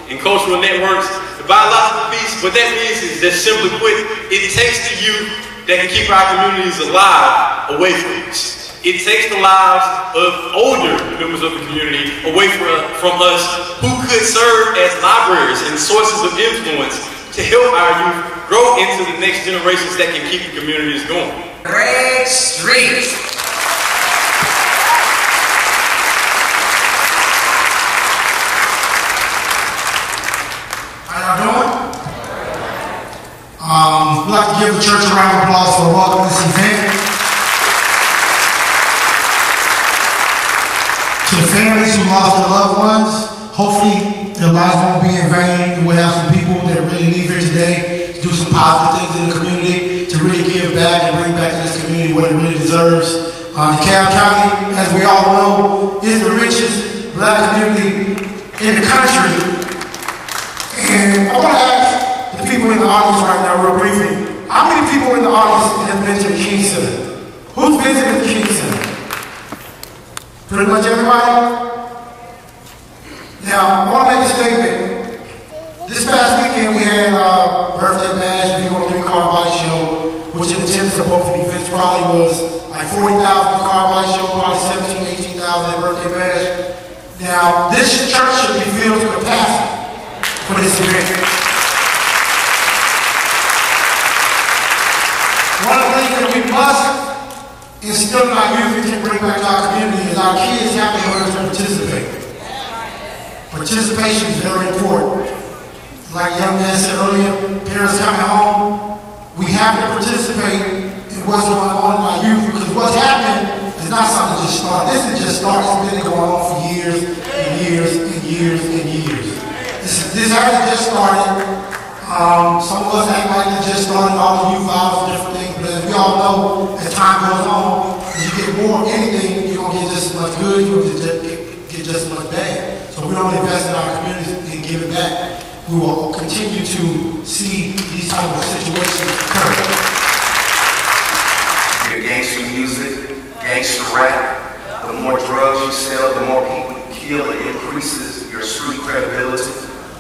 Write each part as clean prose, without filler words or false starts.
and cultural networks. The biological piece, what that means is that simply put, it takes the youth that can keep our communities alive away from us. It takes the lives of older members of the community away from us who could serve as libraries and sources of influence to help our youth grow into the next generations that can keep the communities going. Great Street. How y'all doing? We'd like to give the church a round of applause for welcoming this event. To the families who lost their loved ones, hopefully their lives won't be in vain. We'll have some people that really leave here today to do some positive things in the community, to really give back and bring back to this community what it really deserves. Dekalb County, as we all know, is the richest black community in the country. And I want to ask the people in the audience right now real briefly, how many people in the audience have been to the King Center? Who's visited the King Center? Pretty much everybody? Now, I want to make a statement. This past weekend we had a birthday bash, if you want to do a car body show, which in attendance supposed to be fixed, probably was like 40,000 car body show, probably 17,000, 18,000 at birthday bash. Now, this church should be filled to capacity for this event. One of the things that we must instill in our youth and can bring back to our community is our kids have to learn to participate. Participation is very important. Like young man said earlier, parents coming home, we have to participate in what's going on in our youth, because what's happening is not something that just started. This is just started. It's been going on for years and years and years and years. This hasn't just started. Some of us act like it just started, all the youth hours and different things, but as we all know, as time goes on, as you get more of anything, you're going to get just as much good, you're going to get just as much bad. So if we don't invest in our communities and give it back, we will continue to see these type of situations occur. Your gangster music, gangster rap, the more drugs you sell, the more people you kill, it increases your street credibility,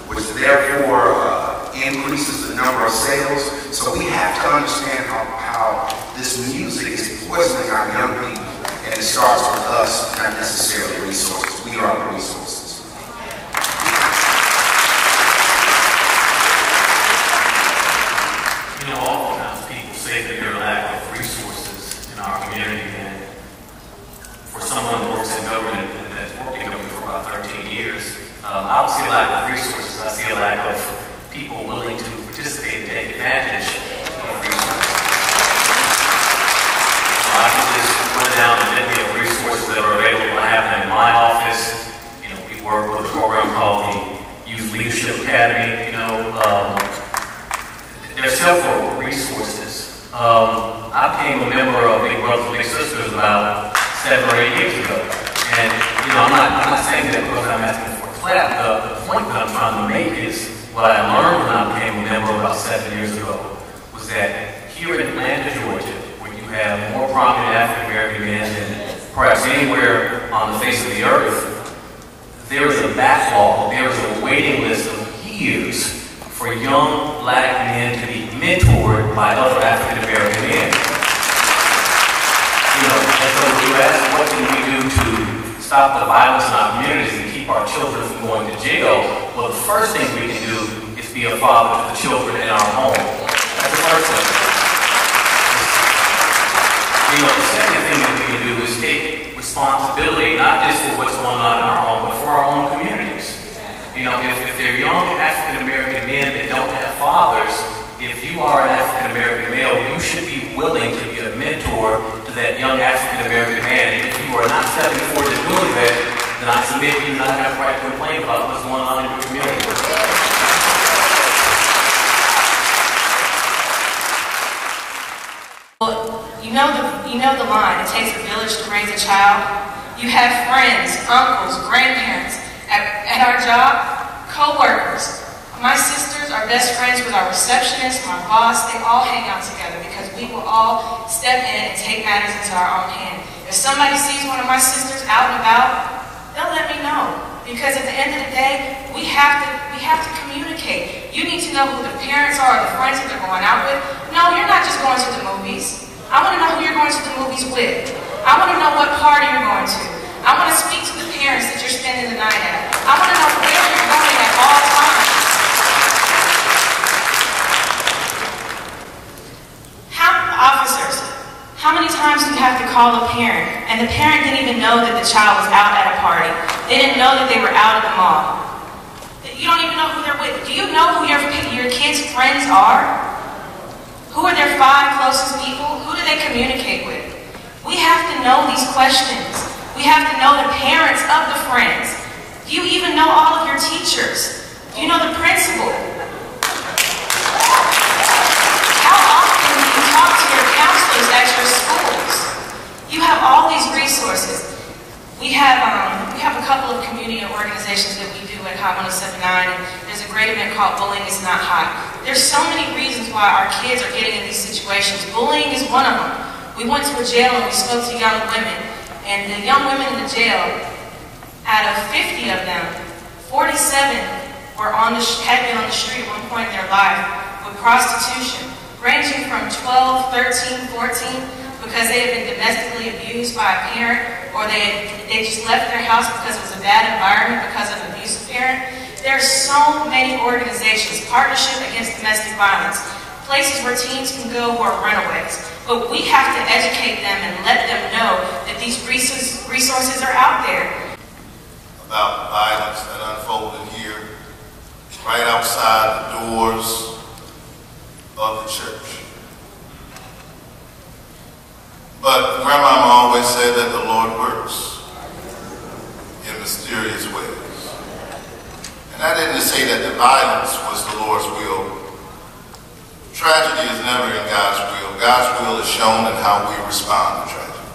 which therefore increases the number of sales. So we have to understand how this music is poisoning our young people, and it starts with us, not necessarily resources. We are the resources. You know, oftentimes people say that there are lack of resources in our community, and for someone who works in government and has worked in government for about 13 years, I don't see a lack of resources. I see a lack of people willing to participate and take advantage of resources. So I can just put down the menu of resources that are available. I have them in my office. You know, we work with a program called the Youth Leadership Academy. You know, there are several resources. I became a member of Big Brothers Big Sisters about 7 or 8 years ago. And, you know, I'm not saying that because I'm asking for a clap. The point that I'm trying to make is what I learned when I became a member about 7 years ago was that here in Atlanta, Georgia, where you have more prominent African-American men than perhaps anywhere on the face of the earth, there is a backlog, there is a waiting list of years for young black men to be mentored by other African-American men. You know, and so you ask, what can we do to stop the violence in our communities and keep our children from going to jail? Well, the first thing we can do is be a father to the children in our home. That's the first thing. You know, the second thing that we can do is take responsibility, not just for what's going on in our home, but for our own communities. You know, if they're young African-American men that don't have fathers, if you are an African-American male, you should be willing to be a mentor to that young African-American man. And if you are not stepping forward and doing that, then I submit you not have a right to complain about what's going on in your community. Well, you know the line, it takes a village to raise a child. You have friends, uncles, grandparents, at our job, co-workers. My sisters are best friends with our receptionist, my boss. They all hang out together because we will all step in and take matters into our own hand. If somebody sees one of my sisters out and about, they'll let me know. Because at the end of the day, we have to communicate. You need to know who the parents are, or the friends that they're going out with. No, you're not just going to the movies. I want to know who you're going to the movies with. I want to know what party you're going to. I want to speak to the parents that you're spending the night at. I want to know where you're going at all times. Officers, how many times do you have to call a parent, and the parent didn't even know that the child was out at a party? They didn't know that they were out at the mall. You don't even know who they're with. Do you know who your kids' friends are? Who are their 5 closest people? Who do they communicate with? We have to know these questions. We have to know the parents of the friends. Do you even know all of your teachers? Do you know the principal? How often do you talk to your counselors at your schools? You have all these resources. We have a couple of community organizations that we do at Ga.2, and there's a great event called Bullying is Not Hot. There's so many reasons why our kids are getting in these situations. Bullying is one of them. We went to a jail and we spoke to young women, and the young women in the jail, out of 50 of them, 47 had been on the street at one point in their life with prostitution, ranging from 12, 13, 14, because they had been domestically abused by a parent, or they just left their house because it was a bad environment because of an abusive parent. There are so many organizations, Partnership Against Domestic Violence, places where teens can go who are runaways. But we have to educate them and let them know that these resources are out there. About violence that unfolded here, right outside the doors of the church. But Grandmama always said that the Lord works in mysterious ways. And that isn't to say that the violence was the Lord's will. Tragedy is never in God's will. God's will is shown in how we respond to tragedy.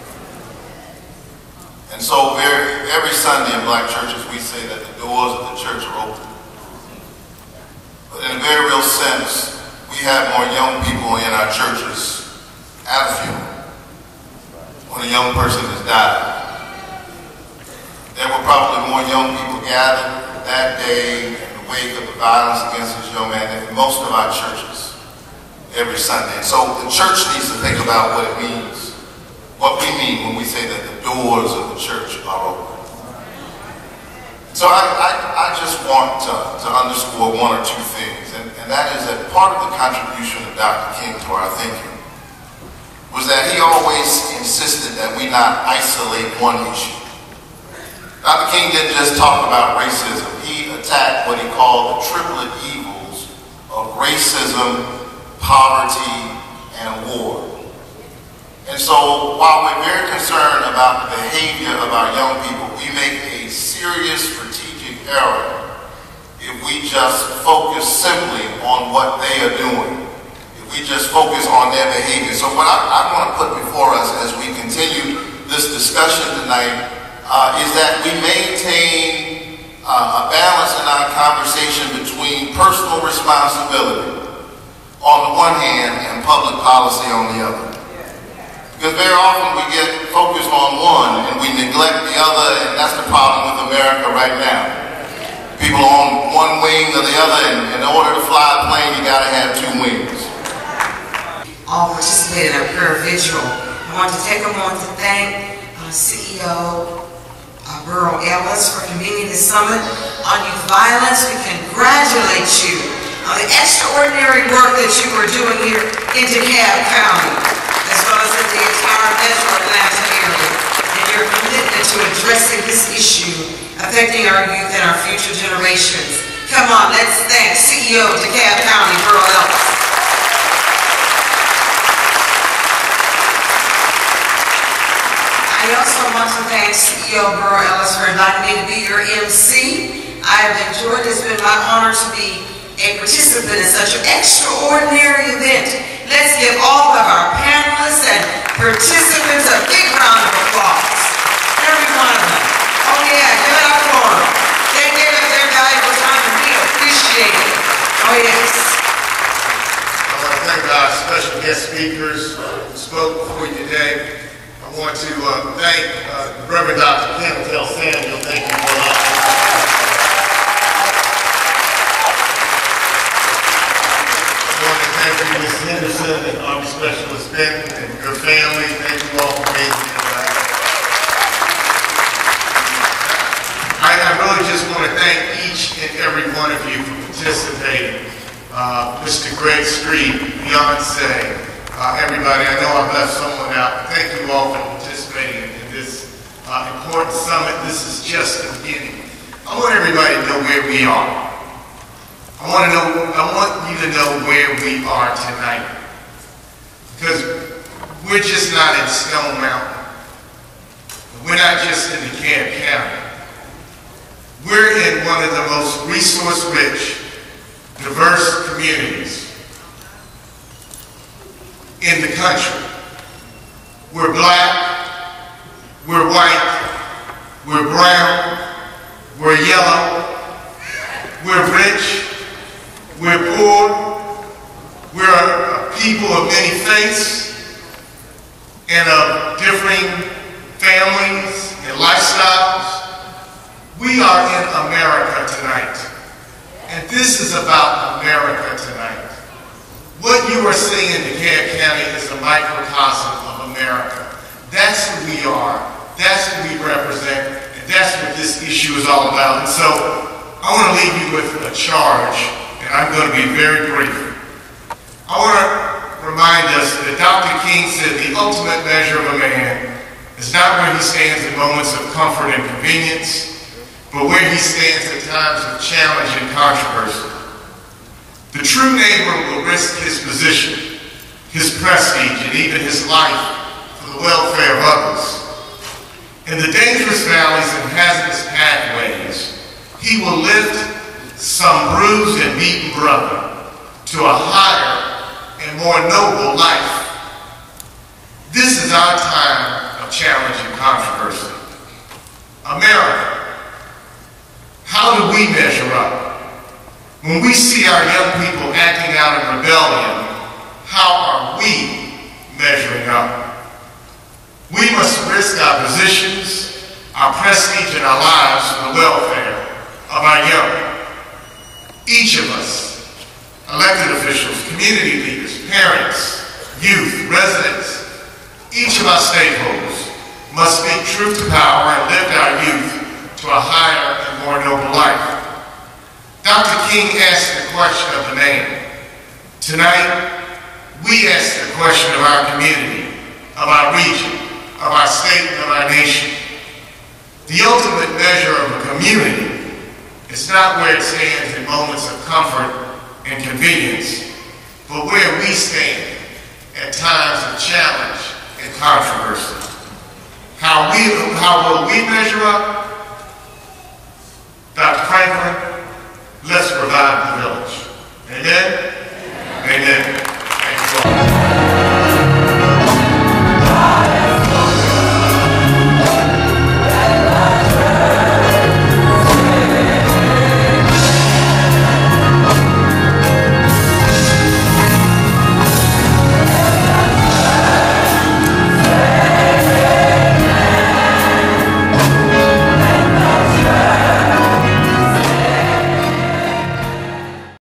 And so every Sunday in black churches we say that the doors of the church are open. But in a very real sense, we have more young people in our churches at a funeral when a young person has died. There were probably more young people gathered that day in the wake of the violence against this young man than most of our churches every Sunday. And so the church needs to think about what it means, what we mean when we say that the doors of the church are open. So I just want to underscore one or two things, and that is that part of the contribution of Dr. King to our thinking was that he always insisted that we not isolate one issue. Dr. King didn't just talk about racism. He attacked what he called the triplet evils of racism, poverty, and war. And so while we're very concerned about the behavior of our young people, we make a serious strategic error if we just focus simply on what they are doing. We just focus on their behavior. So what I want to put before us as we continue this discussion tonight is that we maintain a balance in our conversation between personal responsibility on the one hand and public policy on the other. Because very often we get focused on one and we neglect the other, and that's the problem with America right now. People on one wing or the other, and in order to fly a plane, you got to have 2 wings. All participated in our prayer vigil. I want to take a moment to thank CEO Burl Ellis for convening the summit on youth violence. We congratulate you on the extraordinary work that you are doing here in Dekalb County, as well as in the entire metro Atlanta area, and your commitment to addressing this issue affecting our youth and our future generations. Come on, let's thank CEO of Dekalb County, Burl Ellis. I also want to thank CEO Burl Ellis for inviting me to be your MC. I have enjoyed it. It's been my honor to be a participant in such an extraordinary event. Let's give all of our panelists and participants a big round of applause. Every one of them. Oh yeah, give it up for them. They gave us their valuable time and we appreciate it. Oh yes. I want to thank our special guest speakers who spoke before you today. I want to thank Reverend Dr. Kim Samuel. Thank you for allowing us. Ms. Henderson, and Army Specialist Benton, and your family. Thank you all for being here tonight. I really just want to thank each and every one of you for participating. Mr. Greg Street, Beyonce, everybody. I know I've left someone out. Thank you all for participating in this important summit. This is just the beginning. I want everybody to know where we are. I want you to know where we are tonight. Because we're just not in Stone Mountain. We're not just in DeKalb County. We're in one of the most resource-rich, diverse communities in the country. We're black, we're white, we're brown, we're yellow, we're rich, we're poor, we're a people of many faiths and of differing families and lifestyles. We are in America tonight. And this is about America tonight. What you are seeing in DeKalb County is a microcosm of America. That's who we are. That's who we represent. And that's what this issue is all about. And so I want to leave you with a charge. And I'm going to be very brief. I want to remind us that Dr. King said the ultimate measure of a man is not where he stands in moments of comfort and convenience, but where he stands at times of challenge and controversy. The true neighbor will risk his position, his prestige, and even his life for the welfare of others. In the dangerous valleys and hazardous pathways, he will lift some bruised and beaten brother to a higher and more noble life. This is our time of challenge and controversy. America. How do we measure up? When we see our young people acting out in rebellion, how are we measuring up? We must risk our positions, our prestige, and our lives for the welfare of our young. Each of us, elected officials, community leaders, parents, youth, residents, each of our stakeholders must speak truth to power and lift our youth to a higher and more noble life. Dr. King asked the question of the man. Tonight, we ask the question of our community, of our region, of our state, and of our nation. The ultimate measure of a community is not where it stands in moments of comfort and convenience, but where we stand at times of challenge and controversy. How will we measure up? Dr. Franklin, let's revive the